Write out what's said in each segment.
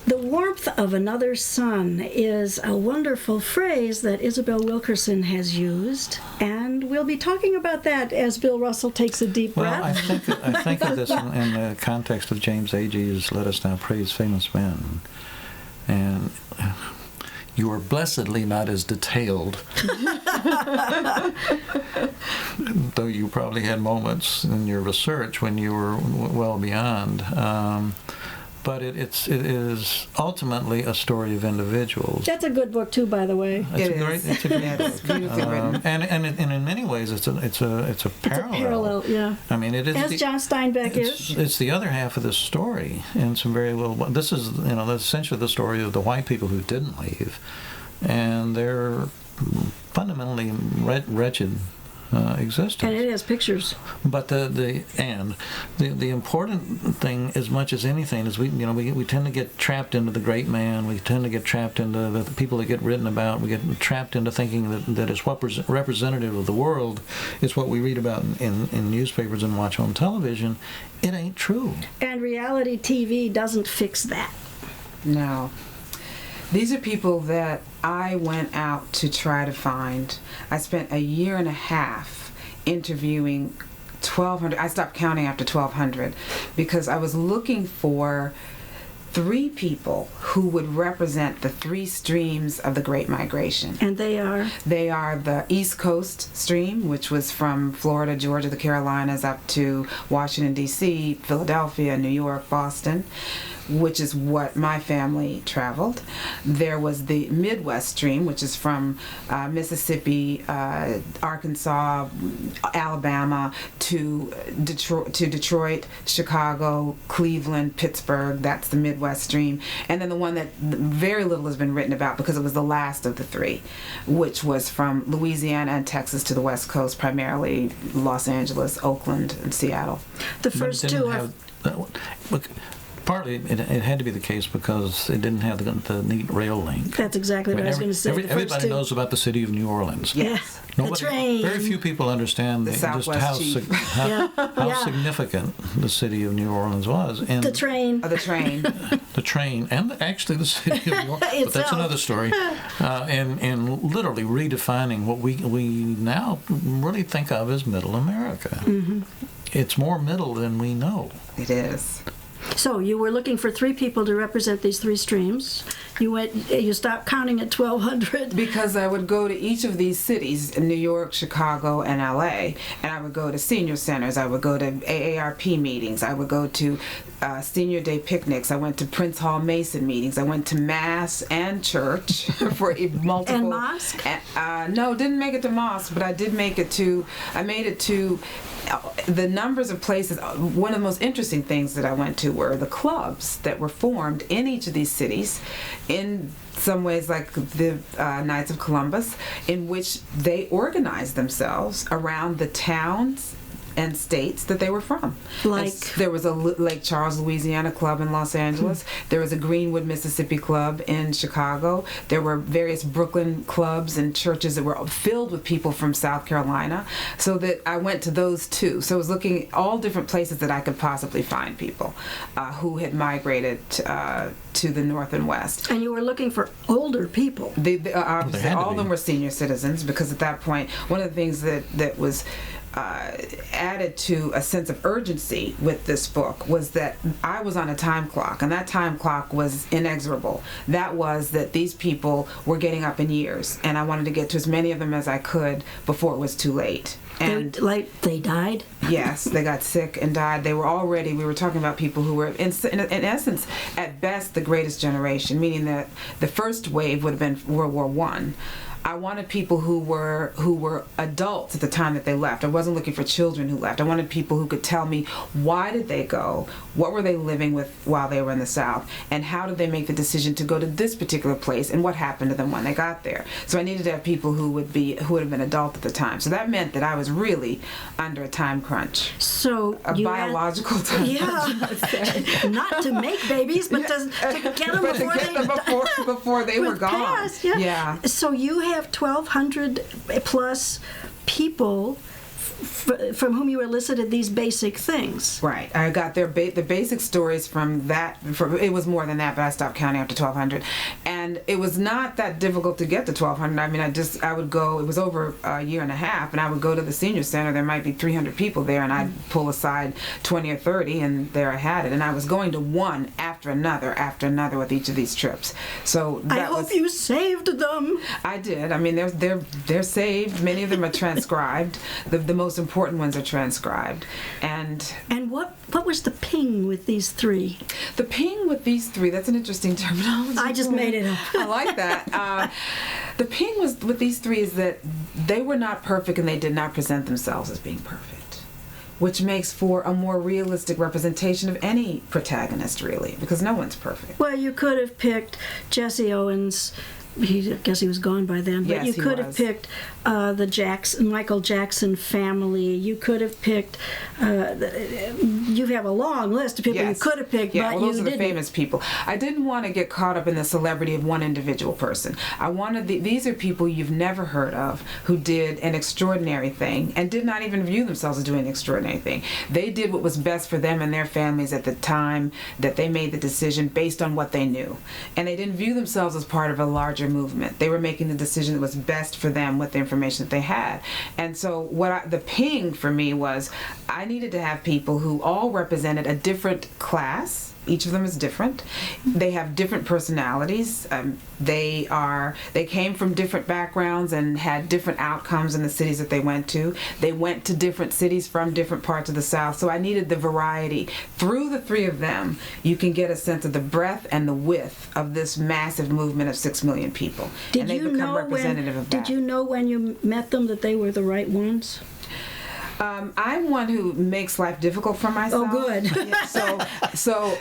The warmth of another sun is a wonderful phrase that Isabel Wilkerson has used, and we'll be talking about that as Bill Russell takes a deep breath. Well, I think of this in the context of James Agee's "Let Us Now Praise Famous Men," and you are blessedly not as detailed, though you probably had moments in your research when you were well beyond. But it is ultimately a story of individuals. That's a good book too, by the way. It's a great book. It's beautifully written. And in many ways, it's a parallel. It's a parallel, yeah. I mean, it is. As John Steinbeck is. It's the other half of this story, and some very little. This is, that's essentially the story of the white people who didn't leave, and they're fundamentally wretched existence. And it has pictures. But the important thing, as much as anything, is we tend to get trapped into the great man. We tend to get trapped into the people that get written about. We get trapped into thinking that it's what representative of the world is what we read about in newspapers and watch on television. It ain't true. And reality TV doesn't fix that. No. These are people that I went out to try to find. I spent a year and a half interviewing 1,200. I stopped counting after 1,200 because I was looking for 3 people who would represent the 3 streams of the Great Migration. And they are? They are the East Coast stream, which was from Florida, Georgia, the Carolinas, up to Washington, D.C., Philadelphia, New York, Boston, which is what my family traveled. There was the Midwest stream, which is from Mississippi, Arkansas, Alabama, to Detroit, Chicago, Cleveland, Pittsburgh. That's the Midwest stream. And then the one that very little has been written about because it was the last of the 3, which was from Louisiana and Texas to the West Coast, primarily Los Angeles, Oakland, and Seattle. The first 2 are... Partly, it had to be the case because it didn't have the neat rail link. That's exactly what I was going to say. Everybody knows about the city of New Orleans. Yes. The train. Very few people understand The just how significant the city of New Orleans was. And the train. The train. The train, and actually the city of New Orleans. But that's another story. And literally redefining what we now really think of as Middle America. Mm-hmm. It's more middle than we know. It is. So you were looking for 3 people to represent these 3 streams. You stopped counting at 1,200. Because I would go to each of these cities, in New York, Chicago, and LA, and I would go to senior centers. I would go to AARP meetings. I would go to senior day picnics. I went to Prince Hall Mason meetings. I went to Mass and church for multiple. And mosque? No, didn't make it to mosque, but I made it to the numbers of places. One of the most interesting things that I went to were the clubs that were formed in each of these cities, in some ways like the Knights of Columbus, in which they organized themselves around the towns and states that they were from. Like? There was a Lake Charles, Louisiana club in Los Angeles. There was a Greenwood, Mississippi club in Chicago. There were various Brooklyn clubs and churches that were filled with people from South Carolina. So that I went to those too. So I was looking at all different places that I could possibly find people who had migrated to the North and West. And you were looking for older people. Obviously, all of them were senior citizens, because at that point, one of the things that was added to a sense of urgency with this book was that I was on a time clock, and that time clock was inexorable. That was that these people were getting up in years, and I wanted to get to as many of them as I could before it was too late. And they died? Yes, they got sick and died. We were talking about people who were, in essence, at best, the greatest generation, meaning that the first wave would have been World War I. I wanted people who were adults at the time that they left. I wasn't looking for children who left. I wanted people who could tell me, why did they go? What were they living with while they were in the South? And how did they make the decision to go to this particular place? And what happened to them when they got there? So I needed to have people who would have been adult at the time. So that meant that I was really under a time crunch. So a biological time crunch. Not to make babies, but to get them before they were gone. Past, yeah. So you have 1,200 plus people from whom you elicited these basic things. Right. I got the basic stories from that. It was more than that, but I stopped counting after 1,200. And it was not that difficult to get to 1,200. I mean, I would go, it was over a year and a half, and I would go to the senior center. There might be 300 people there, and I'd pull aside 20 or 30, and there I had it. And I was going to one after another with each of these trips. So I hope you saved them. I did. I mean, they're saved. Many of them are transcribed. The most important ones are transcribed. And what was the ping with these three? The ping with these three, that's an interesting terminology. I just made it up. I like that. The ping with these three is that they were not perfect and they did not present themselves as being perfect, which makes for a more realistic representation of any protagonist, really, because no one's perfect. Well, you could have picked Jesse Owens. I guess he was gone by then, but yes, you could have picked the Michael Jackson family. You could have picked. You have a long list of people you could have picked, yeah, but well, those you are didn't. The famous people. I didn't want to get caught up in the celebrity of one individual person. I wanted these are people you've never heard of who did an extraordinary thing and did not even view themselves as doing an extraordinary thing. They did what was best for them and their families at the time that they made the decision based on what they knew, and they didn't view themselves as part of a larger movement. They were making the decision that was best for them with the information that they had. And so the ping for me was I needed to have people who all represented a different class. Each of them is different. They have different personalities. They came from different backgrounds and had different outcomes in the cities that they went to. They went to different cities from different parts of the South. So I needed the variety. Through the three of them, you can get a sense of the breadth and the width of this massive movement of 6 million people. And they become representative of that. Did you know when you met them that they were the right ones? I'm one who makes life difficult for myself. Oh, good. So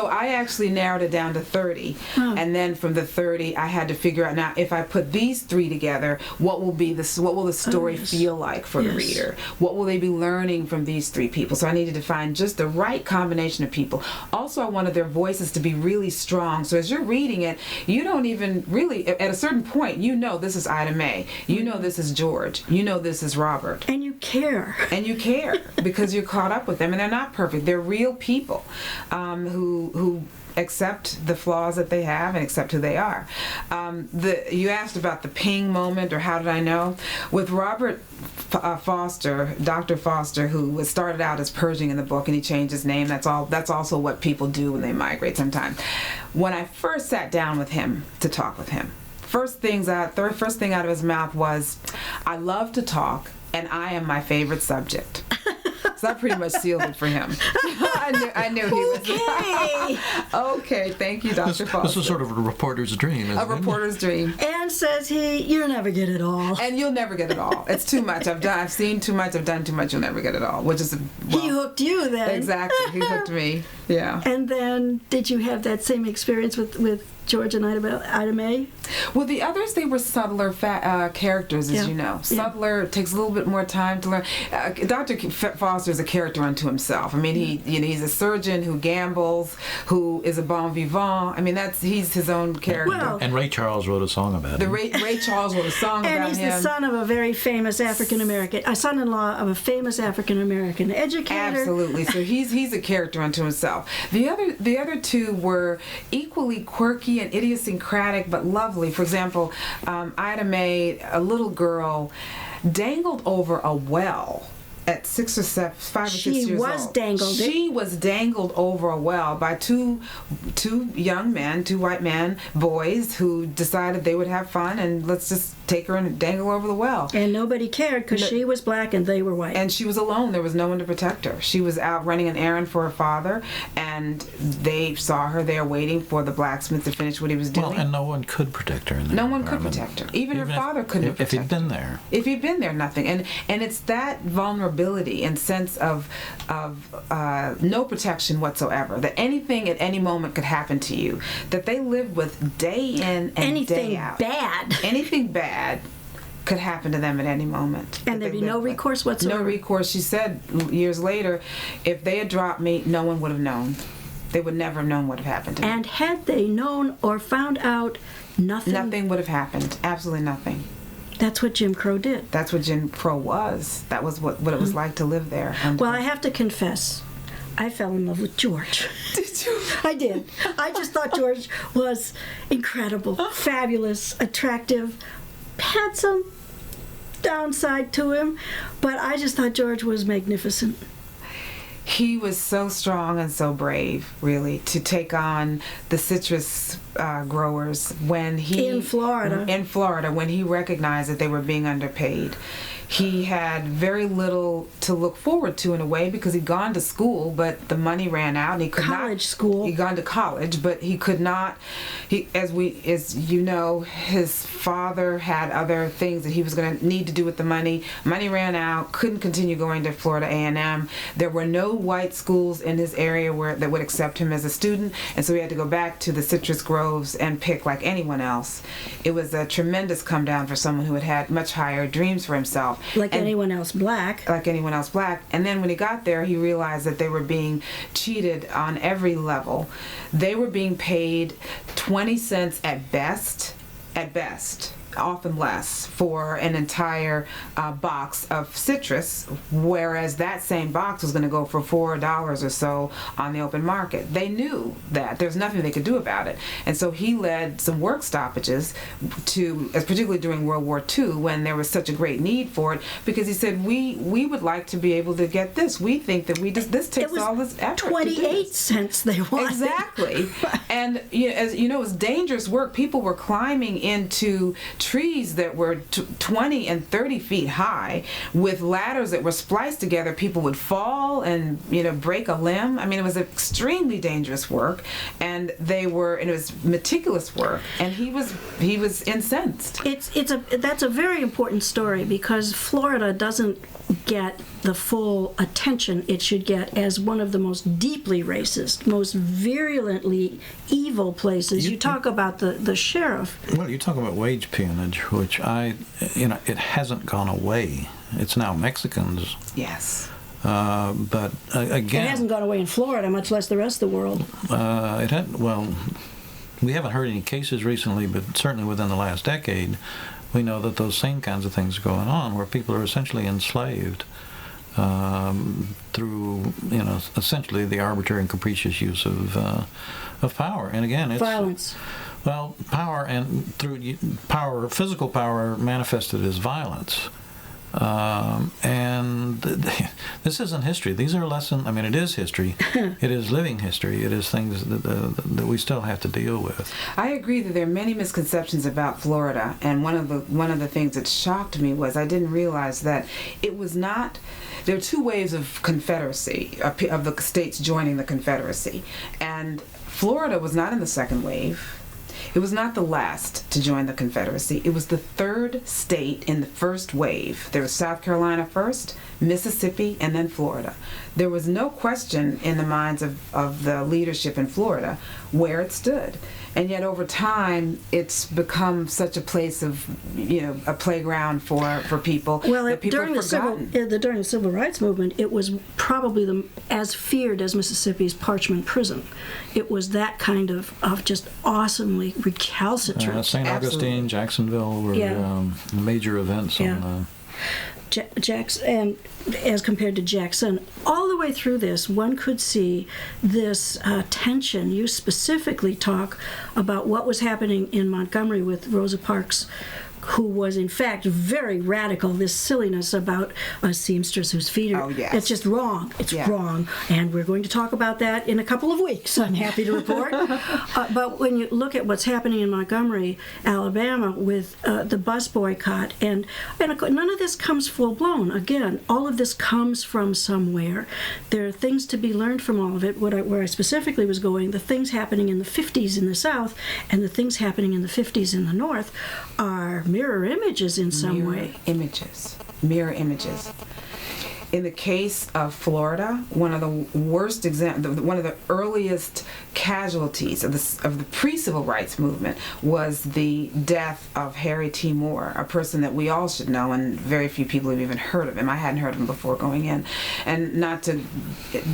I actually narrowed it down to 30, and then from the 30, I had to figure out now if I put these three together, what will the story feel like for the reader? What will they be learning from these three people? So I needed to find just the right combination of people. Also, I wanted their voices to be really strong. So as you're reading it, you don't even really, at a certain point, you know this is Ida Mae. You know this is George. You know this is Robert. And you care. And you care because you're caught up with them, and they're not perfect. They're real people who accept the flaws that they have and accept who they are. You asked about the ping moment, or how did I know? With Robert Foster, Dr. Foster, who started out as Pershing in the book, and he changed his name. That's also what people do when they migrate sometimes. When I first sat down with him to talk with him, first thing out of his mouth was, "I love to talk, and I am my favorite subject." So that pretty much sealed it for him. I knew he was. Okay. Okay, thank you, Dr. Foster. This is sort of a reporter's dream, isn't it? A reporter's dream. And says you'll never get it all. And you'll never get it all. It's too much. I've seen too much. I've done too much. You'll never get it all. Which is he hooked you then. Exactly. He hooked me. Yeah. And then did you have that same experience with George and Ida Mae? Well, the others, they were subtler characters, as you know. Subtler, takes a little bit more time to learn. Dr. Foster is a character unto himself. I mean, he's a surgeon who gambles, who is a bon vivant. I mean, he's his own character. Well, and Ray Charles wrote a song about him. Ray Charles wrote a song about him. And he's the son of a very famous a son-in-law of a famous African-American educator. Absolutely. So he's a character unto himself. The other two were equally quirky and idiosyncratic, but lovely. For example, Ida Mae, a little girl, dangled over a well at 5 or 6 years old. She was dangled over a well by two young men, two white boys who decided they would have fun and let's just take her and dangle over the well. And nobody cared because she was black and they were white. And she was alone. There was no one to protect her. She was out running an errand for her father, and they saw her there waiting for the blacksmith to finish what he was doing. Well, and no one could protect her in that No one could protect her. Even her father couldn't protect her. If he'd been there. If he'd been there, nothing. And it's that vulnerability and sense of no protection whatsoever, that anything at any moment could happen to you, that they lived with day in and day out. Anything bad could happen to them at any moment. And there'd be no recourse whatsoever. No recourse. She said years later, if they had dropped me, no one would have known. They would never have known what had happened to me. And had they known or found out, nothing would have happened. Absolutely nothing. That's what Jim Crow did. That's what Jim Crow was. That was what it was like to live there. And Well, I have to confess, I fell in love with George. did you? I did. I just thought George was incredible, fabulous, attractive, had some downside to him, but I just thought George was magnificent. He was so strong and so brave, really, to take on the citrus growers when he In Florida. when he recognized that they were being underpaid. He had very little to look forward to in a way because he'd gone to school, but the money ran out, and he could College school. He'd gone to college, but he could not. As you know, his father had other things that he was going to need to do with the money. Money ran out. Couldn't continue going to Florida A&M. There were no white schools in his area that would accept him as a student, and so he had to go back to the citrus groves and pick like anyone else. It was a tremendous come down for someone who had had much higher dreams for himself. Like anyone else black. Like anyone else black. And then when he got there, he realized that they were being cheated on every level. They were being paid 20 cents at best, often less, for an entire box of citrus, whereas that same box was going to go for $4 or so on the open market. They knew that. There's nothing they could do about it. And so he led some work stoppages, particularly during World War II, when there was such a great need for it, because he said, we would like to be able to get this. We think that this takes all this effort. 28 cents they wanted. Exactly. And as you know, it was dangerous work. People were climbing into trees that were 20 and 30 feet high with ladders that were spliced together. People would fall and break a limb. I mean, it was extremely dangerous work, and it was meticulous work, and he was incensed. That's a very important story because Florida doesn't get the full attention it should get as one of the most deeply racist, most virulently evil places. You talk about the sheriff. Well, you talk about wage peonage, which it hasn't gone away. It's now Mexicans. Yes. But again, it hasn't gone away in Florida, much less the rest of the world. We haven't heard any cases recently, but certainly within the last decade, we know that those same kinds of things are going on, where people are essentially enslaved through, essentially the arbitrary and capricious use of power. And again, it's violence. Well, power, and through power, physical power manifested as violence. And this isn't history. These are lessons. I mean, it is history. It is living history. It is things that we still have to deal with. I agree that there are many misconceptions about Florida, and one of the things that shocked me was I didn't realize that it was not. There are two waves of Confederacy, of the states joining the Confederacy, and Florida was not in the second wave. It was not the last to join the Confederacy. It was the third state in the first wave. There was South Carolina first, Mississippi, and then Florida. There was no question in the minds of the leadership in Florida where it stood. And yet over time, it's become such a place of, a playground for people that people have forgotten. During the Civil Rights Movement, it was probably as feared as Mississippi's Parchment Prison. It was that kind of just awesomely recalcitrant. St. Augustine, Jacksonville were major events on and as compared to Jackson, all the way through this, one could see this tension. You specifically talk about what was happening in Montgomery with Rosa Parks, who was in fact very radical. This silliness about a seamstress whose feet are, it's just wrong. It's wrong. And we're going to talk about that in a couple of weeks, I'm happy to report. But when you look at what's happening in Montgomery, Alabama, with the bus boycott, and none of this comes full blown. Again, all of this comes from somewhere. There are things to be learned from all of it. Where I specifically was going, the things happening in the 50s in the South and the things happening in the 50s in the North are mirror images in some way. Mirror images. In the case of Florida, one of the worst one of the earliest casualties of the pre-civil rights movement was the death of Harry T. Moore, a person that we all should know, and very few people have even heard of him. I hadn't heard of him before going in. And not to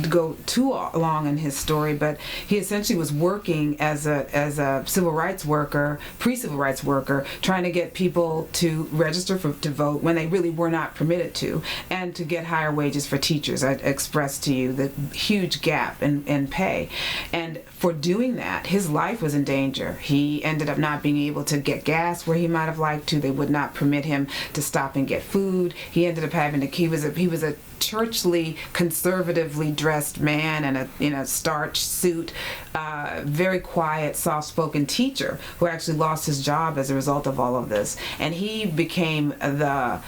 go too long in his story, but he essentially was working as a civil rights worker, pre-civil rights worker, trying to get people to register to vote when they really were not permitted to, and to get higher wages for teachers. I expressed to you the huge gap in pay. And for doing that, his life was in danger. He ended up not being able to get gas where he might have liked to. They would not permit him to stop and get food. He ended up having to, he was a churchly, conservatively dressed man in a starched suit, very quiet, soft-spoken teacher who actually lost his job as a result of all of this. And he became a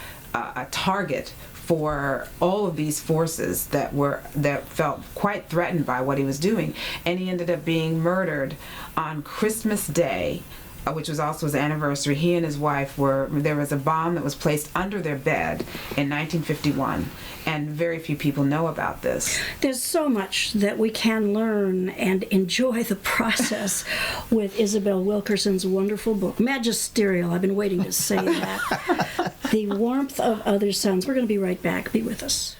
target for all of these forces that felt quite threatened by what he was doing. And he ended up being murdered on Christmas Day, which was also his anniversary. He and his wife there was a bomb that was placed under their bed in 1951, and very few people know about this. There's so much that we can learn and enjoy the process with Isabel Wilkerson's wonderful book, Magisterial. I've been waiting to say that. The Warmth of Other Suns. We're going to be right back. Be with us.